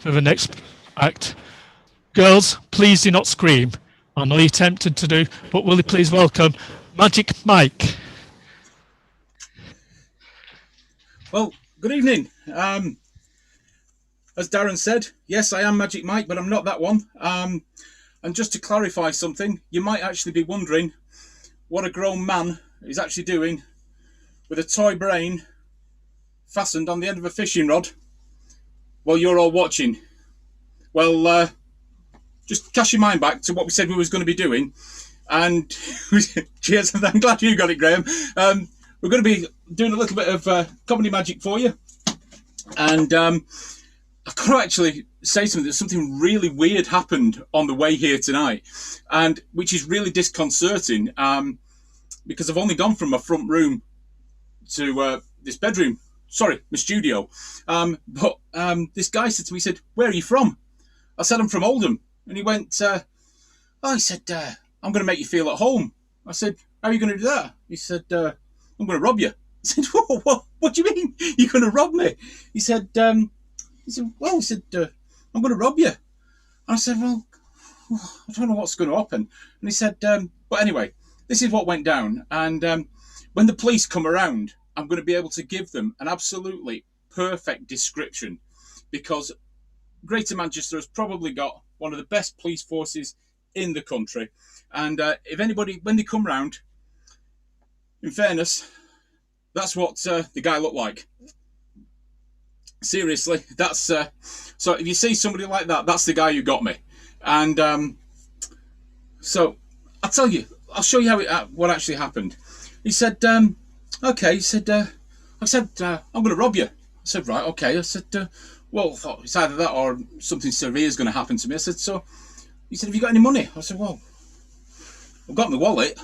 for the next act. Girls, please do not scream. I know you're tempted to do, but will you please welcome Magic Mike? Well, good evening. As Darren said, yes, I am Magic Mike, but I'm not that one. And just to clarify something, you might actually be wondering what a grown man is actually doing with a toy brain fastened on the end of a fishing rod while you're all watching. Well, just cast your mind back to what we said we was going to be doing. And cheers, I'm glad you got it, Graham. We're going to be doing a little bit of comedy magic for you. And I've got to actually say something. That something really weird happened on the way here tonight, and which is really disconcerting because I've only gone from my front room to this bedroom. Sorry, my studio. But this guy said to me, he said, "Where are you from?" I said, "I'm from Oldham." And he went, he said, "I'm going to make you feel at home." I said, "How are you going to do that?" He said, "I'm going to rob you." I said, what do you mean? You're going to rob me? He said, "I'm going to rob you." And I said, "Well, I don't know what's going to happen." And he said, "But anyway, this is what went down. And when the police come around, I'm going to be able to give them an absolutely perfect description because Greater Manchester has probably got one of the best police forces in the country. And if anybody, when they come round, in fairness, that's what the guy looked like. Seriously, that's so if you see somebody like that, that's the guy who got me. And so I'll tell you, I'll show you what actually happened. He said, "Okay," he said, "I said I'm going to rob you." I said, "Right, okay." I said, "Well, I thought it's either that or something severe is going to happen to me." I said, "So," he said, "Have you got any money?" I said, "Well, I've got my wallet."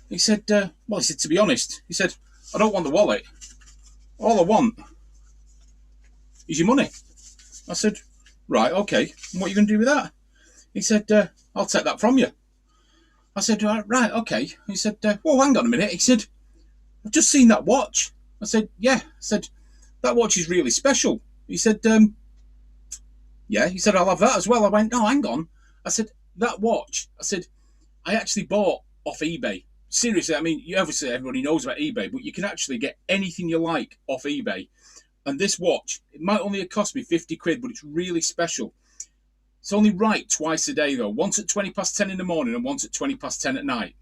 He said, "Well," he said, "to be honest," he said, "I don't want the wallet. All I want is your money." I said, "Right, okay. And what are you going to do with that?" He said, "I'll take that from you." I said, "Right, okay." He said, "Well, hang on a minute." He said, "I've just seen that watch." I said, "Yeah." I said, "That watch is really special." He said, "Yeah." He said, "I'll have that as well." I went, "No, hang on." I said, "That watch," I said, "I actually bought off eBay." Seriously, I mean, you obviously everybody knows about eBay, but you can actually get anything you like off eBay. And this watch, it might only have cost me 50 quid, but it's really special. It's only right twice a day, though. Once at 20 past 10 in the morning and once at 20 past 10 at night.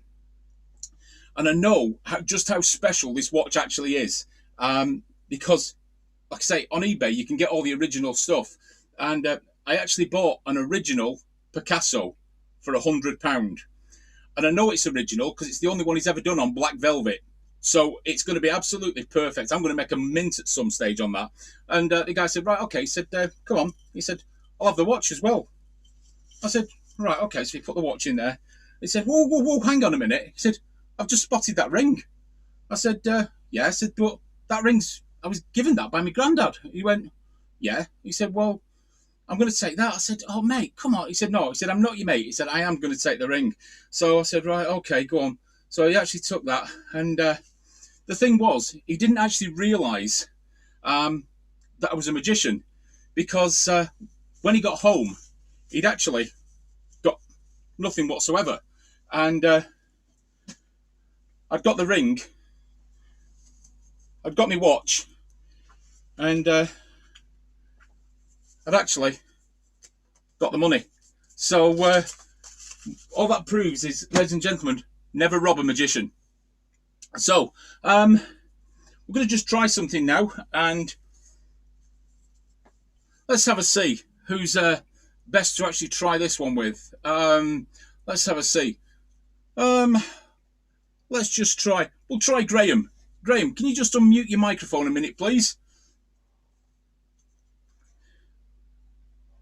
And I know just how special this watch actually is. Because, like I say, on eBay, you can get all the original stuff. And I actually bought an original Picasso for £100. And I know it's original because it's the only one he's ever done on black velvet. So it's going to be absolutely perfect. I'm going to make a mint at some stage on that. And the guy said, "Right, okay." He said, "Come on." He said, "I'll have the watch as well." I said, "Right, okay." So he put the watch in there. He said, whoa, hang on a minute." He said, "I've just spotted that ring." I said, "Yeah." I said, "But that ring's, I was given that by my granddad." He went, "Yeah." He said, "Well, I'm going to take that." I said, "Oh, mate, come on." He said, "No." He said, "I'm not your mate." He said, "I am going to take the ring." So I said, "Right, okay, go on." So he actually took that. And the thing was, he didn't actually realise that I was a magician because when he got home, he'd actually got nothing whatsoever. And I'd got the ring, I'd got my watch, and I'd actually got the money. So all that proves is, ladies and gentlemen, never rob a magician. So we're going to just try something now, and let's have a see who's best to actually try this one with. Let's have a see. Let's just try. We'll try Graham. Graham, can you just unmute your microphone a minute, please?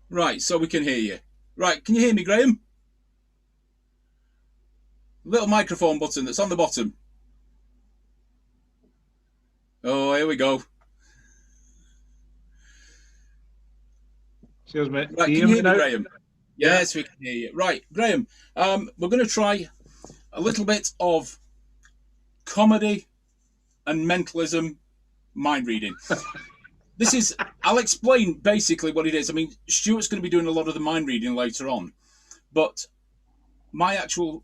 Right, so we can hear you. Right, can you hear me, Graham? Little microphone button that's on the bottom. Oh, here we go. Cheers, mate. Right, can you hear me, Graham? Yes, we can hear you. Right, Graham, we're going to try a little bit of comedy and mentalism mind reading. this is, I'll explain basically what it is. I mean, Stuart's going to be doing a lot of the mind reading later on, but my actual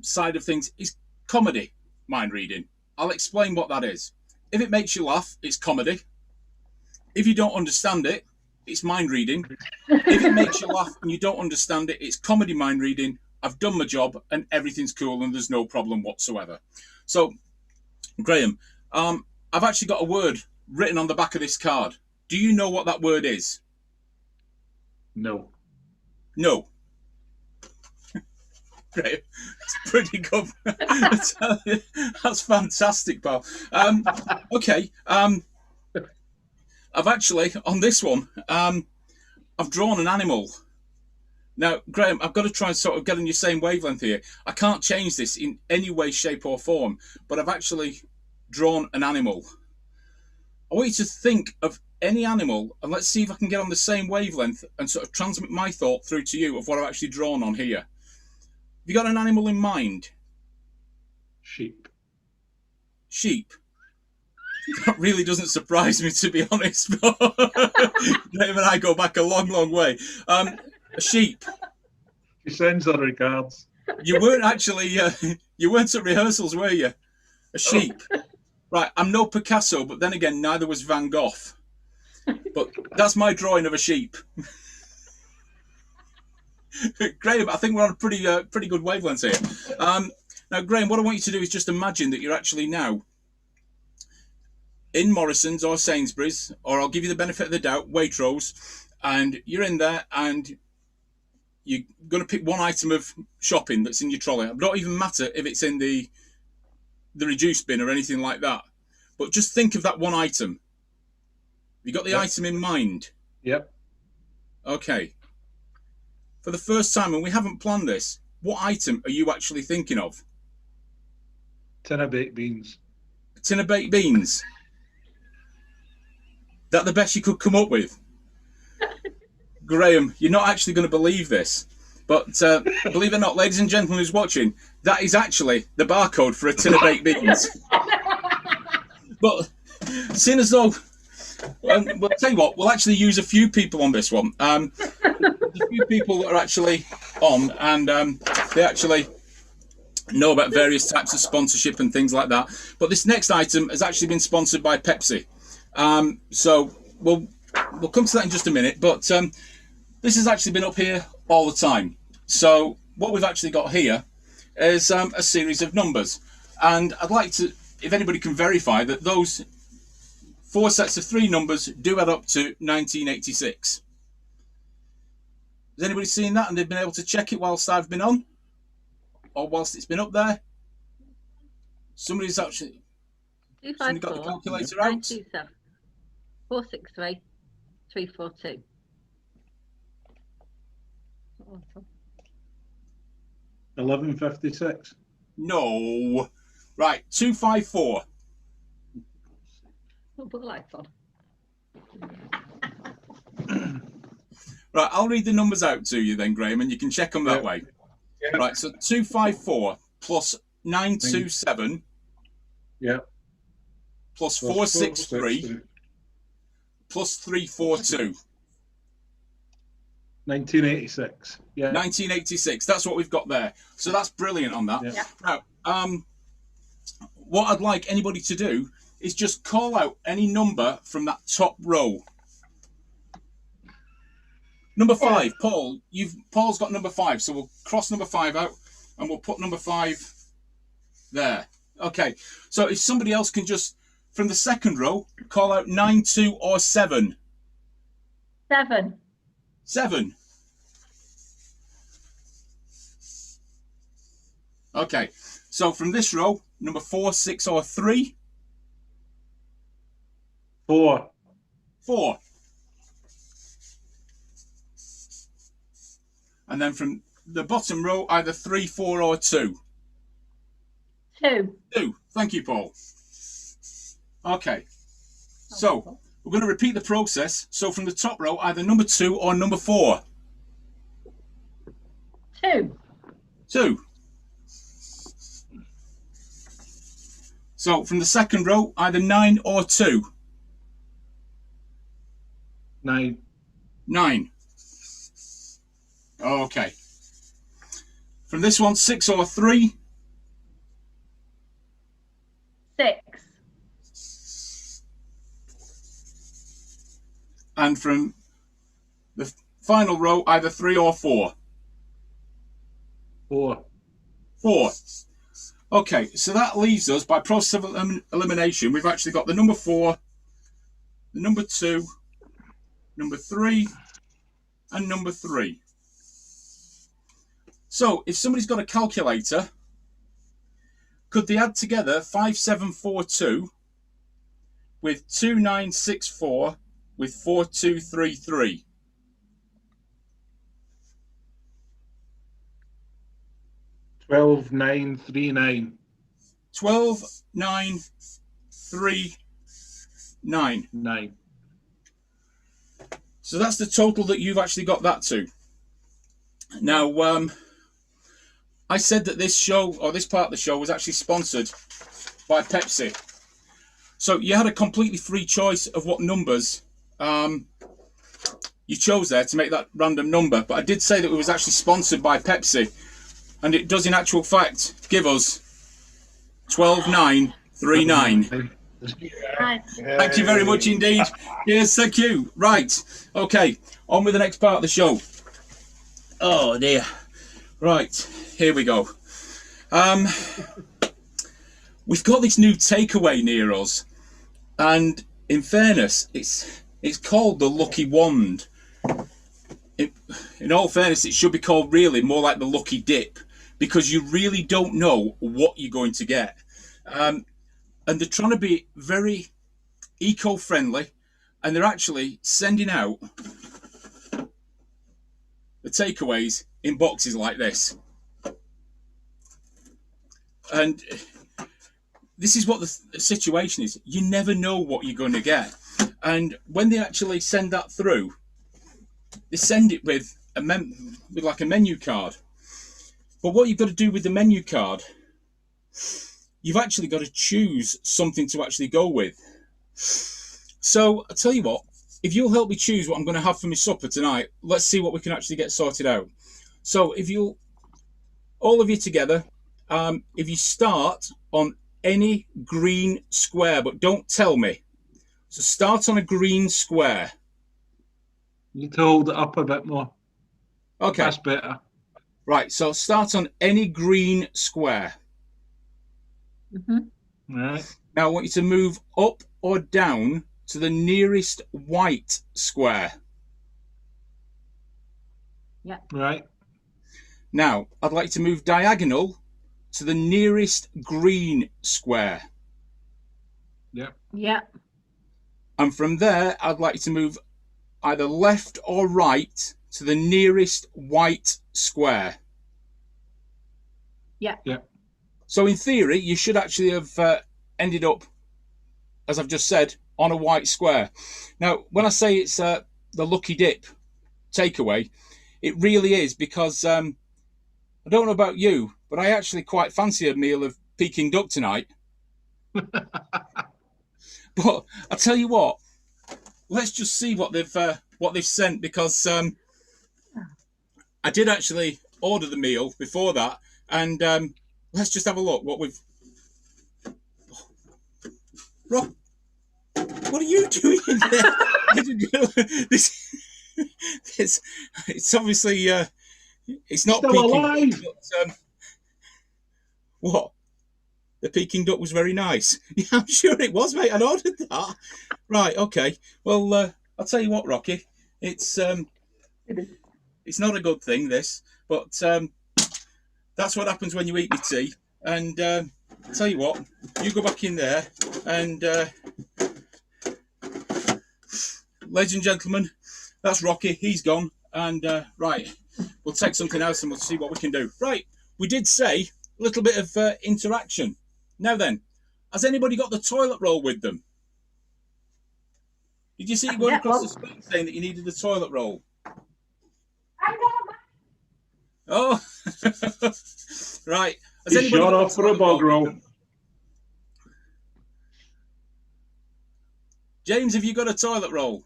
side of things is comedy mind reading. I'll explain what that is. If it makes you laugh, it's comedy. If you don't understand it, it's mind reading. If it makes you laugh and you don't understand it, it's comedy mind reading. I've done my job and everything's cool and there's no problem whatsoever. So, Graham, I've actually got a word written on the back of this card. Do you know what that word is? No. No. Great. It's pretty good. That's fantastic, pal. Okay. I've actually, on this one, I've drawn an animal. Now, Graham, I've got to try and sort of get on your same wavelength here. I can't change this in any way, shape or form, but I've actually drawn an animal. I want you to think of any animal and let's see if I can get on the same wavelength and sort of transmit my thought through to you of what I've actually drawn on here. Have you got an animal in mind? Sheep. Sheep. That really doesn't surprise me, to be honest. Graham and I go back a long, long way. A sheep. She sends her regards. You weren't actually, you weren't at rehearsals, were you? A sheep. Right, I'm no Picasso, but then again, neither was Van Gogh. But that's my drawing of a sheep. Graham, I think we're on a pretty good wavelength here. Now, Graham, what I want you to do is just imagine that you're actually now in Morrison's or Sainsbury's, or I'll give you the benefit of the doubt, Waitrose, and you're in there and you're going to pick one item of shopping that's in your trolley. It don't even matter if it's in the reduced bin or anything like that. But just think of that one item. Have you got the item in mind? Yep. Okay. For the first time, and we haven't planned this, what item are you actually thinking of? Tin of baked beans. A tin of baked beans? That the best you could come up with? Graham, you're not actually going to believe this, but believe it or not, ladies and gentlemen who's watching, that is actually the barcode for a tin of baked beans. But seeing as though, well, I'll tell you what, we'll actually use a few people on this one. There's a few people that are actually on, and they actually know about various types of sponsorship and things like that. But this next item has actually been sponsored by Pepsi. So we'll come to that in just a minute. But this has actually been up here all the time. So what we've actually got here is a series of numbers. And I'd like to, if anybody can verify that those 4 sets of 3 numbers do add up to 1986. Has anybody seen that and they've been able to check it whilst I've been on? Or whilst it's been up there? Somebody's actually... Somebody got the calculator out? 927 463 342. 1156. No. Right, 254. Put the lights on. Right, I'll read the numbers out to you then, Graham, and you can check them that way. Yeah. Right, so 254 plus 927 plus 463 plus 342. 1986. Yeah. 1986. That's what we've got there. So that's brilliant on that. Yeah. Now, what I'd like anybody to do is just call out any number from that top row. Number 5, Paul. Paul's got number 5, so we'll cross number 5 out and we'll put number 5 there. Okay. So if somebody else can just, from the second row, call out 9, 2, or 7. 7. 7. Okay. So from this row, number 4, 6, or 3. 4. 4. And then from the bottom row, either 3, 4, or 2. 2. 2. Thank you, Paul. Okay. So we're going to repeat the process. So from the top row, either number 2 or number 4. 2. 2. So from the second row, either 9 or 2. 9. 9. Okay. From this one, 6 or 3. 6. And from the final row, either 3 or 4. 4. 4. Okay, so that leaves us, by process of elimination, we've actually got the number 4, the number 2, number 3, and number 3. So, if somebody's got a calculator, could they add together 5742 with 2964 with 4233? 12, 9, 3, 9. 12, 9, 3, 9. 9. So that's the total that you've actually got that to. Now, I said that this show, or this part of the show, was actually sponsored by Pepsi. So you had a completely free choice of what numbers you chose there to make that random number. But I did say that it was actually sponsored by Pepsi. And it does, in actual fact, give us 12939. Thank you very much indeed. Yes, thank you. Right. Okay. On with the next part of the show. Oh dear. Right. Here we go. We've got this new takeaway near us, and in fairness, it's called the Lucky Wand. In all fairness, it should be called really more like the Lucky Dip, because you really don't know what you're going to get. And they're trying to be very eco-friendly, and they're actually sending out the takeaways in boxes like this. And this is what the situation is. You never know what you're going to get. And when they actually send that through, they send it with with like a menu card. But what you've got to do with the menu card, you've actually got to choose something to actually go with. So I'll tell you what, if you'll help me choose what I'm going to have for my supper tonight, let's see what we can actually get sorted out. So if you'll, all of you together, if you start on any green square, but don't tell me. So start on a green square. You need to hold it up a bit more. Okay. That's better. Right, so start on any green square. Mm-hmm. Right. Now I want you to move up or down to the nearest white square. Yeah. Right. Now, I'd like you to move diagonal to the nearest green square. Yep. Yeah. And from there, I'd like you to move either left or right to the nearest white square. Yeah. Yep. So in theory, you should actually have ended up, as I've just said, on a white square. Now, when I say it's the Lucky Dip takeaway, it really is, because I don't know about you, but I actually quite fancy a meal of Peking duck tonight. But I'll tell you what, let's just see what they've sent, because I did actually order the meal before that, and let's just have a look what we've. Rob, what are you doing in there? It's obviously it's not Still Peking alive. duck, but, what? The Peking duck was very nice. Yeah, I'm sure it was, mate. I'd ordered that. Right, okay. Well, I'll tell you what, Rocky. It's not a good thing, this, but that's what happens when you eat your tea. And I'll tell you what, you go back in there, and ladies and gentlemen, that's Rocky. He's gone. And right, we'll take something else and we'll see what we can do. Right, we did say a little bit of interaction. Now then, has anybody got the toilet roll with them? Did you see it going across the screen saying that you needed the toilet roll? Oh, right. Has He's shot off for a bog roll. James, have you got a toilet roll?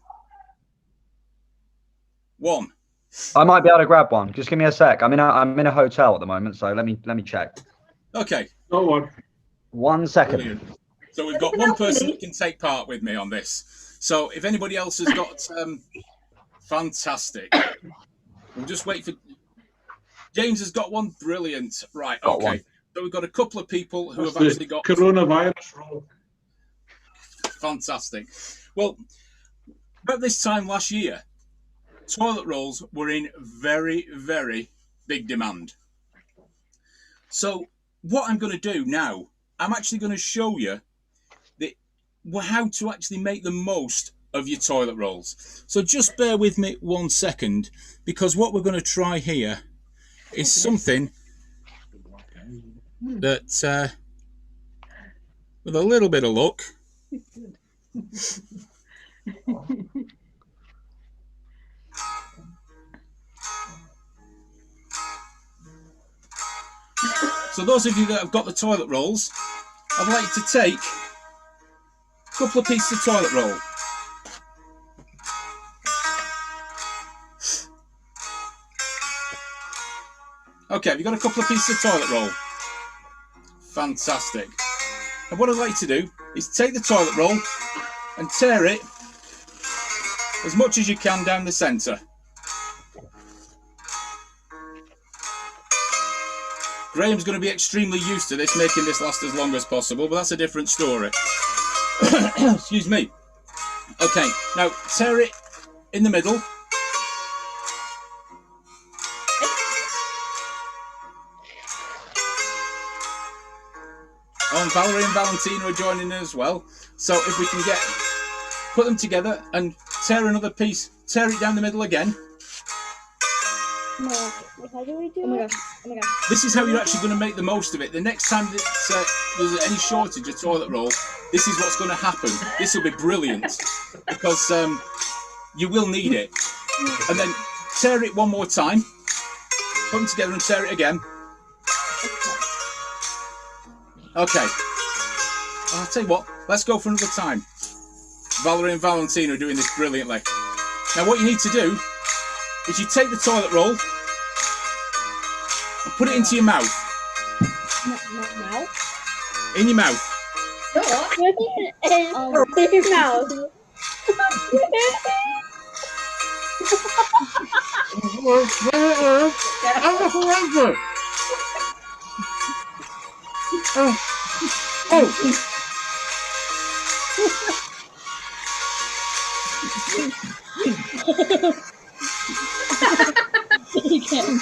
1. I might be able to grab one. Just give me a sec. I'm in a hotel at the moment, so let me check. Okay. Go on. 1 second. Brilliant. So we've got one person that can take part with me on this. So if anybody else has got fantastic. We'll just wait for James has got one. Brilliant. Right, Got okay. one. So we've got a couple of people who That's have the actually got coronavirus roll. fantastic. Well, about this time last year, toilet rolls were in very, very big demand. So what I'm going to do now, I'm actually going to show you how to actually make the most of your toilet rolls. So just bear with me 1 second, because what we're going to try here is something that, with a little bit of luck, so those of you that have got the toilet rolls, I'd like to take a couple of pieces of toilet roll. Okay, have you got a couple of pieces of toilet roll? Fantastic. And what I'd like to do is take the toilet roll and tear it as much as you can down the centre. Graham's going to be extremely used to this, making this last as long as possible, but that's a different story. Excuse me. Okay, now tear it in the middle. Oh, and Valerie and Valentina are joining in as well. So if we can put them together and tear another piece, tear it down the middle again. No, how do we do it? Oh my gosh. This is how you're actually going to make the most of it. The next time that there's any shortage of toilet roll, this is what's going to happen. This will be brilliant because you will need it. And then tear it one more time. Put them together and tear it again. Okay. I'll tell you what, let's go for another time. Valerie and Valentina are doing this brilliantly. Now what you need to do is you take the toilet roll and put it into your mouth. Mouth? In your mouth. What? In your mouth. You can.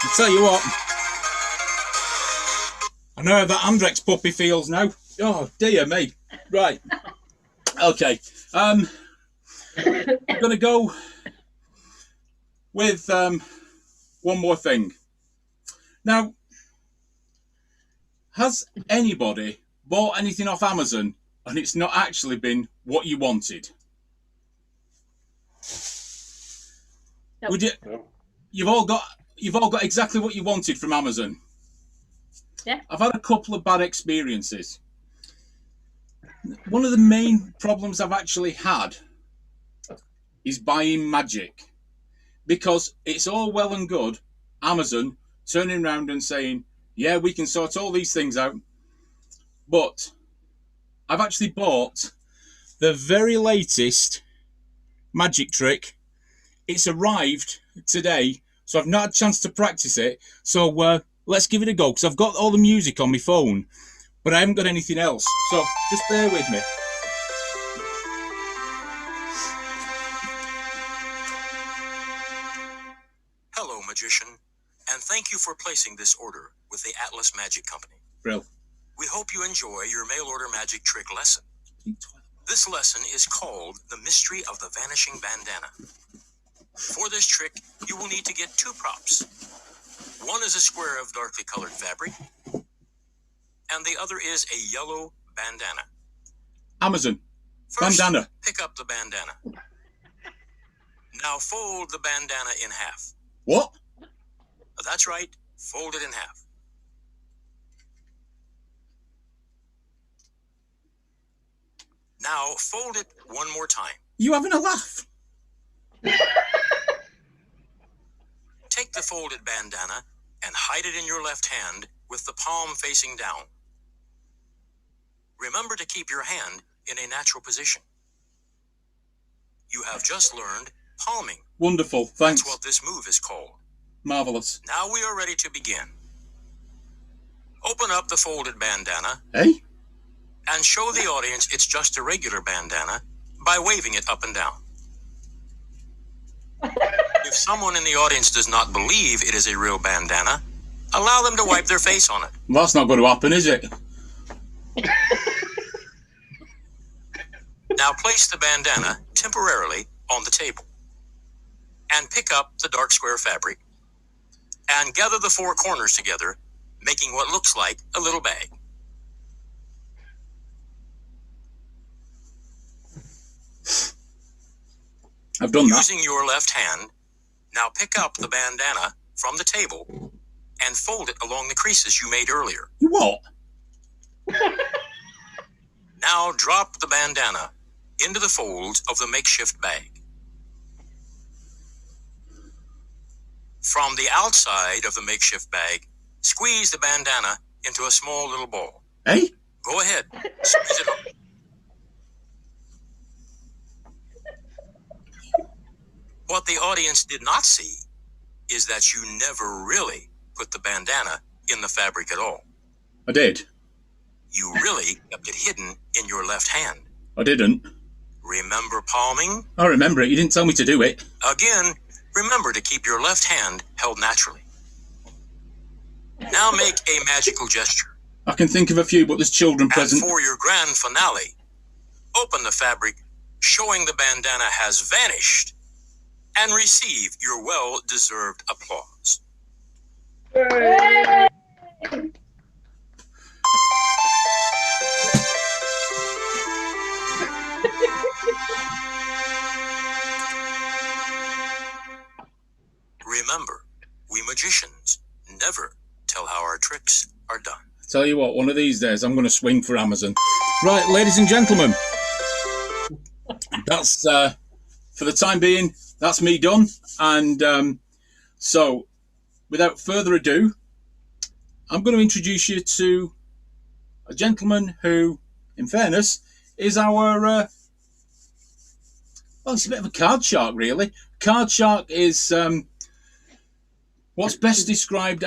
I'll tell you what. I know how that Andrex puppy feels now. Oh dear me. Right. Okay. I'm gonna go with one more thing. Now, has anybody bought anything off Amazon and it's not actually been what you wanted? Nope. Would you? No. You've all got exactly what you wanted from Amazon. Yeah. I've had a couple of bad experiences. One of the main problems I've actually had is buying magic, because it's all well and good Amazon turning around and saying, yeah, we can sort all these things out, but I've actually bought the very latest magic trick. It's arrived today, so I've not had a chance to practice it. So let's give it a go, because I've got all the music on my phone, but I haven't got anything else. So just bear with me. Hello, magician, and thank you for placing this order with the Atlas Magic Company. Brill. We hope you enjoy your mail order magic trick lesson. This lesson is called The Mystery of the Vanishing Bandana. For this trick, you will need to get 2 props. One is a square of darkly colored fabric, and the other is a yellow bandana. Amazon. First, Bandana. pick up the bandana. Now fold the bandana in half. What? That's right, fold it in half. Now fold it one more time. You having a laugh? Take the folded bandana and hide it in your left hand with the palm facing down. Remember to keep your hand in a natural position. You have just learned palming. Wonderful. Thanks. That's what this move is called. Marvelous. Now we are ready to begin. Open up the folded bandana Hey? and show the audience it's just a regular bandana by waving it up and down. If someone in the audience does not believe it is a real bandana, allow them to wipe their face on it. Well, that's not going to happen, is it? Now place the bandana temporarily on the table and pick up the dark square fabric and gather the 4 corners together, making what looks like a little bag. I've done that. Using your left hand, now pick up the bandana from the table and fold it along the creases you made earlier. What? Now drop the bandana into the folds of the makeshift bag. From the outside of the makeshift bag, squeeze the bandana into a small little ball. Hey? Go ahead, squeeze it up. What the audience did not see is that you never really put the bandana in the fabric at all. I did. You really kept it hidden in your left hand. I didn't. Remember palming? I remember it. You didn't tell me to do it. Again, remember to keep your left hand held naturally. Now make a magical gesture. I can think of a few, but there's children And present. for your grand finale, open the fabric, showing the bandana has vanished, and receive your well-deserved applause. Remember, we magicians never tell how our tricks are done. Tell you what, one of these days I'm going to swing for Amazon. Right, ladies and gentlemen, that's for the time being. That's me done. And so, without further ado, I'm going to introduce you to a gentleman who, in fairness, is our well, it's a bit of a card shark, really. Card shark is what's best described